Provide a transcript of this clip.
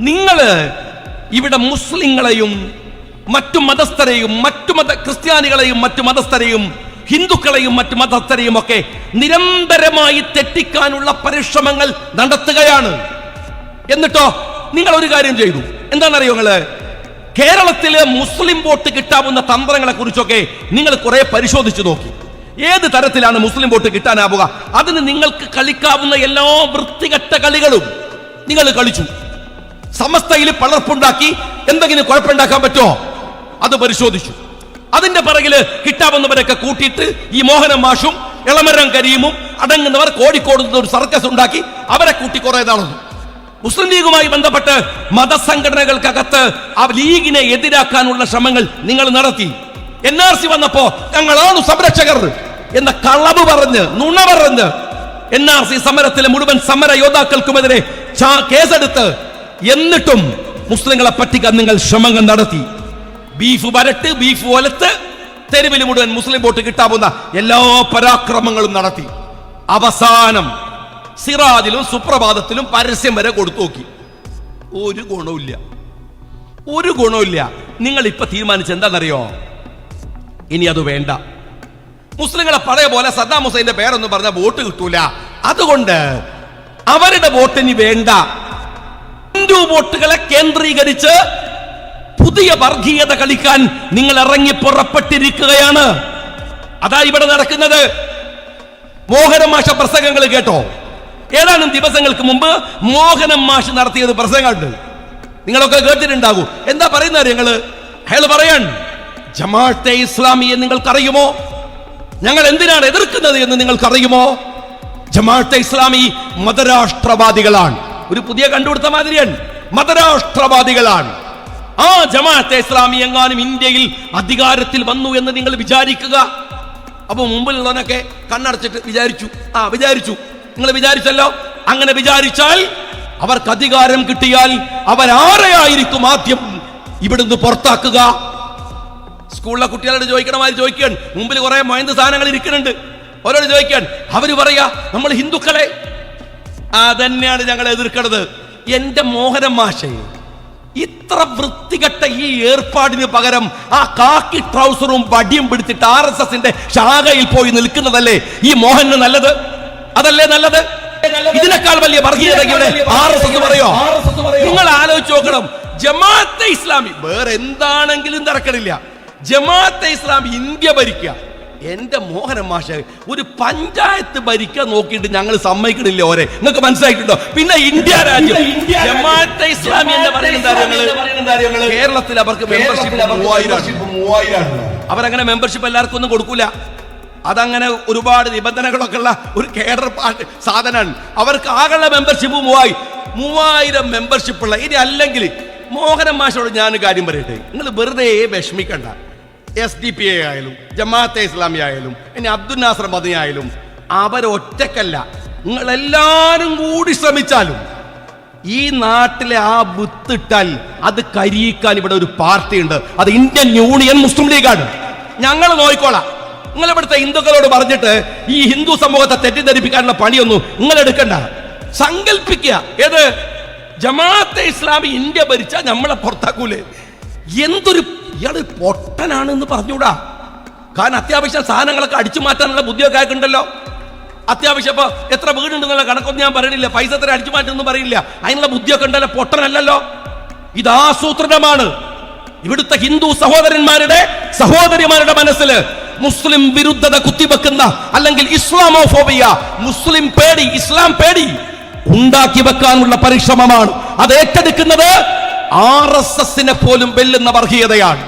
നിങ്ങള് ഇവിടെ മുസ്ലിങ്ങളെയും മറ്റു മതസ്ഥരെയും ക്രിസ്ത്യാനികളെയും മറ്റു മതസ്ഥരെയും ഹിന്ദുക്കളെയും മറ്റു മതസ്ഥരെയും ഒക്കെ നിരന്തരമായി തെറ്റിക്കാനുള്ള പരിശ്രമങ്ങൾ നടത്തുകയാണ്. എന്നിട്ടോ നിങ്ങൾ ഒരു കാര്യം ചെയ്തു. എന്താണെന്നറിയോ? നിങ്ങള് കേരളത്തിലെ മുസ്ലിം വോട്ട് കിട്ടാവുന്ന തന്ത്രങ്ങളെ കുറിച്ചൊക്കെ നിങ്ങൾ കുറെ പരിശോധിച്ചു നോക്കി. ഏത് തരത്തിലാണ് മുസ്ലിം വോട്ട് കിട്ടാനാവുക? അതിന് നിങ്ങൾക്ക് കളിക്കാവുന്ന എല്ലാ വൃത്തികെട്ട കളികളും നിങ്ങൾ കളിച്ചു. സമസ്തയിൽ പളർപ്പുണ്ടാക്കി എന്തെങ്കിലും കുഴപ്പമുണ്ടാക്കാൻ പറ്റുമോ? അത് പരിശോധിച്ചു. അതിന്റെ പിറകില് കിട്ടാവുന്നവരൊക്കെ കൂട്ടിയിട്ട് ഈ മോഹനം മാഷും ഇളമരം കരീമും അടങ്ങുന്നവർ കോഴിക്കോട് ഒരു സർക്കസ് ഉണ്ടാക്കി അവരെ കൂട്ടി കുറെ നടന്നു. മുസ്ലിം ലീഗുമായി ബന്ധപ്പെട്ട് മതസംഘടനകൾക്കകത്ത് ആ ലീഗിനെ എതിരാക്കാനുള്ള ശ്രമങ്ങൾ നിങ്ങൾ നടത്തി. NRC വന്നപ്പോ ഞങ്ങളാണ് സംരക്ഷകർ എന്ന കളവ് പറഞ്ഞ് നുണ പറഞ്ഞ് NRC സമരത്തിലെ മുഴുവൻ സമര യോദ്ധാക്കൾക്കുമെതിരെ കേസെടുത്ത് എന്നിട്ടും മുസ്ലിങ്ങളെ പറ്റിക്കാൻ നിങ്ങൾ ശ്രമങ്ങൾ നടത്തി. ബീഫ് വരട്ട്, ബീഫ് ഒലത്ത്, തെരുവിൽ മുഴുവൻ മുസ്ലിം വോട്ട് കിട്ടാവുന്ന എല്ലാ പരാക്രമങ്ങളും നടത്തി. അവസാനം സിറാജിലും സുപ്രഭാതത്തിലും പരസ്യം വരെ കൊടുത്തു നോക്കി. ഒരു ഗുണമില്ല. നിങ്ങൾ ഇപ്പൊ തീരുമാനിച്ച എന്താണെന്നറിയോ? ഇനി അത് വേണ്ട. മുസ്ലിങ്ങളെ പഴയ പോലെ സദ്ദാം ഹുസൈന്റെ പേരൊന്നും പറഞ്ഞ വോട്ട് കിട്ടൂല. അതുകൊണ്ട് അവരുടെ വോട്ടിന് വേണ്ട. ഹിന്ദു വോട്ടുകളെ കേന്ദ്രീകരിച്ച് പുതിയ വർഗീയത കളിക്കാൻ നിങ്ങൾ ഇറങ്ങി പുറപ്പെട്ടിരിക്കുകയാണ്. അതാ ഇവിടെ നടക്കുന്നത്. മോഹനം മാഷ പ്രസംഗങ്ങൾ കേട്ടോ? ഏതാനും ദിവസങ്ങൾക്ക് മുമ്പ് മോഹനം മാഷ് നടത്തിയത് പ്രസംഗമുണ്ട്. നിങ്ങളൊക്കെ കേട്ടിട്ടുണ്ടാകൂ. എന്താ പറയുന്നത് നിങ്ങള്? അയാൾ പറയാൻ, ജമാഅത്തെ ഇസ്ലാമിയെ നിങ്ങൾക്കറിയുമോ? ഞങ്ങൾ എന്തിനാണ് എതിർക്കുന്നത് എന്ന് നിങ്ങൾക്കറിയുമോ? ജമാഅത്തെ ഇസ്ലാമി മതരാഷ്ട്രവാദികളാണ്. ഒരു പുതിയ കണ്ടുപിടുത്ത മാതിരിയാണ്. മതരാഷ്ട്രവാദികളാണ്. ആ ജമാഅത്തെ ഇസ്ലാമി എങ്ങാനും ഇന്ത്യയിൽ അധികാരത്തിൽ വന്നു എന്ന് നിങ്ങൾ വിചാരിക്കുക. അപ്പൊ മുമ്പിലുള്ളവനൊക്കെ കണ്ണടച്ചിട്ട് വിചാരിച്ചു. നിങ്ങൾ വിചാരിച്ചല്ലോ. അങ്ങനെ വിചാരിച്ചാൽ അവർക്ക് അധികാരം കിട്ടിയാൽ അവരാരെയായിരിക്കും ആദ്യം ഇവിടുന്ന് പുറത്താക്കുക? സ്കൂളിലെ കുട്ടികളോട് ചോദിക്കണമാതിരി ചോദിക്കാൻ, മുമ്പിൽ കുറെ മൈന്ത് സാധനങ്ങൾ ഇരിക്കുന്നുണ്ട്. അവരോട് ചോദിക്കാൻ, അവര് പറയാ നമ്മൾ ഹിന്ദുക്കളെ അതന്നെയാണ് ഞങ്ങൾ എതിർക്കണത്. എന്റെ മോഹനം മാഷേ, ഇത്ര വൃത്തികെട്ട ഈ ഏർപ്പാടിന് പകരം ആ കാക്കി ട്രൗസറും വടിയും പിടിച്ചിട്ട് RSSന്റെ ശാഖയിൽ പോയി നിൽക്കുന്നതല്ലേ ഈ മോഹന് നല്ലത്? അതല്ലേ നല്ലത്? ഇതിനേക്കാൾ വലിയ വർഗീയതയുടെ RSS പറയോ? നിങ്ങൾ ആലോചിച്ച് നോക്കണം. ജമാഅത്തെ ഇസ്ലാമി വേറെ എന്താണെങ്കിലും തിരക്കണില്ല. ജമാഅത്തെ ഇസ്ലാമി ഇന്ത്യ ഭരിക്കുക. എന്റെ മോഹനം മാഷ് ഒരു പഞ്ചായത്ത് ഭരിക്കാൻ നോക്കിയിട്ട് ഞങ്ങൾ സമ്മതിക്കണില്ല. ഓരെ നിങ്ങൾക്ക് മനസ്സിലായിട്ടുണ്ടോ? പിന്നെ ഇന്ത്യ രാജ്യം ജമാഅത്തെ ഇസ്ലാമി എന്ന് പറയുന്നത് കേരളത്തിൽ അവർക്ക് മെമ്പർഷിപ്പ് 3000. അവരങ്ങനെ മെമ്പർഷിപ്പ് എല്ലാവർക്കും ഒന്നും കൊടുക്കൂല. അതങ്ങനെ ഒരുപാട് നിബന്ധനകളൊക്കെ ഉള്ള ഒരു കേഡർ സാധനമാണ്. അവർക്ക് ആകെയുള്ള മെമ്പർഷിപ്പ് 3000 മെമ്പർഷിപ്പ് ഉള്ള. ഇനി അല്ലെങ്കിൽ മോഹനം മാഷോട് ഞാൻ കാര്യം പറയട്ടെ, നിങ്ങൾ വെറുതെ വിഷമിക്കണ്ട. SDP ആയാലും ജമാഅത്തെ ഇസ്ലാമി ആയാലും ഇനി അബ്ദുൽ നാസർ മദനി ആയാലും അവരൊറ്റക്കല്ല. നിങ്ങളെല്ലാരും കൂടി ശ്രമിച്ചാലും ഈ നാട്ടിലെ ആ വിത്തിട്ടാൽ അത് കരിയിക്കാൻ ഇവിടെ ഒരു പാർട്ടി ഉണ്ട്. അത് ഇന്ത്യൻ യൂണിയൻ മുസ്ലിം ലീഗാണ്. ഞങ്ങൾ നോക്കിക്കോളാം. നിങ്ങൾ ഇവിടുത്തെ ഹിന്ദുക്കളോട് പറഞ്ഞിട്ട് ഈ ഹിന്ദു സമൂഹത്തെ തെറ്റിദ്ധരിപ്പിക്കാനുള്ള പണിയൊന്നും നിങ്ങൾ എടുക്കണ്ട. സങ്കല്പിക്കുക, ഏത് ജമാഅത്തെ ഇസ്ലാമി ഇന്ത്യ ഭരിച്ചാൽ നമ്മളെ പുറത്താക്കൂലേ? എന്തൊരു ഇയാള് പൊട്ടനാണെന്ന് പറഞ്ഞൂടാ. കാരണം അത്യാവശ്യം സാധനങ്ങളൊക്കെ അടിച്ചു മാറ്റാനുള്ള ബുദ്ധിയൊക്കെ ആയിട്ടുണ്ടല്ലോ. അത്യാവശ്യം ഇപ്പൊ എത്ര വീടുണ്ടെന്നുള്ള കണക്കൊന്നും ഞാൻ പറയണില്ല. പൈസ എത്ര അടിച്ചു മാറ്റൊന്നും പറയില്ല. അതിനുള്ള ബുദ്ധിയൊക്കെ ഉണ്ടല്ലോ. പൊട്ടനല്ലല്ലോ. ഇത് ആസൂത്രിതമാണ്. ഇവിടുത്തെ ഹിന്ദു സഹോദരിമാരുടെ മനസ്സിൽ മുസ്ലിം വിരുദ്ധത കുത്തിവെക്കുന്ന, അല്ലെങ്കിൽ ഇസ്ലാമോഫോബിയ, മുസ്ലിം പേടി, ഇസ്ലാം പേടി ഉണ്ടാക്കി വെക്കാനുള്ള പരിശ്രമമാണ്. അത് ഏറ്റെടുക്കുന്നത് RSSനെ പോലും വെല്ലുന്ന വർഗീയതയാണ്.